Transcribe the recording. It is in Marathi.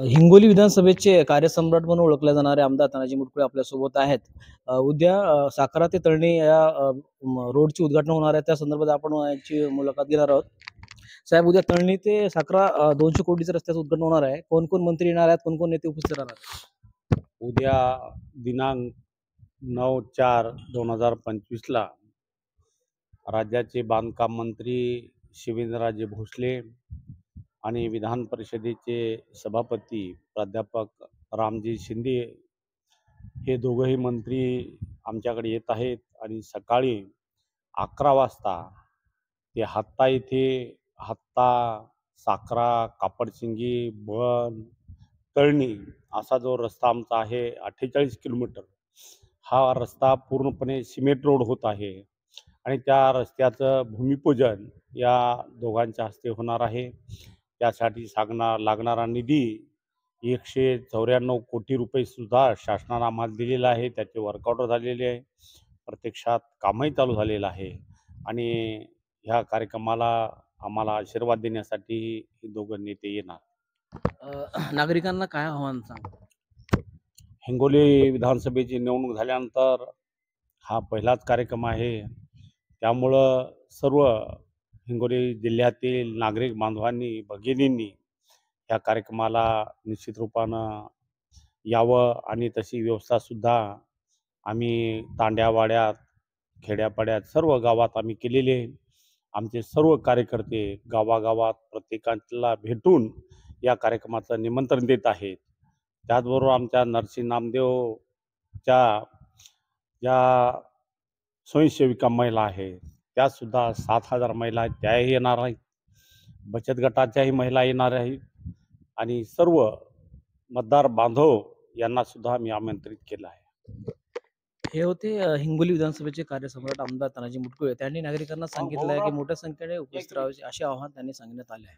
हिंगोली विधानसभेचे कार्यसम्राट म्हणून ओळखले जाणारे आमदार तानाजी मुटकुळे आपल्यासोबत आहेत. उद्या साखरा ते तळणी या रोडची उद्घाटन होणार आहे. त्या संदर्भात आपण याची मुलाखत घेणार आहोत. साहेब, उद्या तळणी ते साखरा 200 कोटीच्या रस्त्याचं उद्घाटन होणार आहे. कोण कोण मंत्री येणार आहेत, कोण कोण नेते उपस्थित राहणार आहेत? उद्या दिनांक 9/4/2025 राज्याचे बांधकाम मंत्री शिवेंद्रराजे भोसले आणि विधान परिषदेचे सभापती प्राध्यापक रामजी शिंदे हे दोघंही मंत्री आमच्याकडे येत आहेत आणि सकाळी 11 वाजता ते हत्ता येथे हत्ता, साखरा, कापडसिंगी, बन, तळणी असा जो रस्ता आमचा आहे 48 किलोमीटर, हा रस्ता पूर्णपणे सिमेंट रोड होत आहे आणि त्या रस्त्याचं भूमिपूजन या दोघांच्या हस्ते होणार आहे. त्यासाठी लागणारा निधी 194 कोटी रुपये सुद्धा शासनाने आम्हाला दिलेला आहे. त्याचे वर्कआउट झालेले आहे, प्रत्यक्षात कामही चालू झालेलं आहे आणि ह्या कार्यक्रमाला आम्हाला आशीर्वाद देण्यासाठी हे दोघं नेते येणार. नागरिकांना काय आव्हान सांग? हिंगोली विधानसभेची निवडणूक झाल्यानंतर हा पहिलाच कार्यक्रम आहे. त्यामुळं सर्व हिंगोली जिल्ह्यातील नागरिक बांधवांनी, भगिनींनी या कार्यक्रमाला निश्चित रूपानं यावं आणि तशी व्यवस्थासुद्धा आम्ही तांड्यावाड्यात, खेड्यापाड्यात सर्व गावात आम्ही केलेली आहे. आमचे सर्व कार्यकर्ते गावागावात प्रत्येकाला भेटून या कार्यक्रमाचं निमंत्रण देत आहेत. त्याचबरोबर आमच्या नरसी नामदेवच्या ज्या स्वयंसेविका महिला आहेत त्यासुद्धा 7,000 महिला आहेत, त्याही येणार आहेत. बचत गटाच्याही महिला येणार आहेत आणि सर्व मतदार बांधव यांना सुद्धा मी आमंत्रित केलं आहे. हे होते हिंगोली विधानसभेचे कार्यसम्राट आमदार तानाजी मुटकुळे. त्यांनी नागरिकांना सांगितलं आहे की मोठ्या संख्येने उपस्थित राहावे असे आवाहन त्यांनी सांगण्यात आले आहे.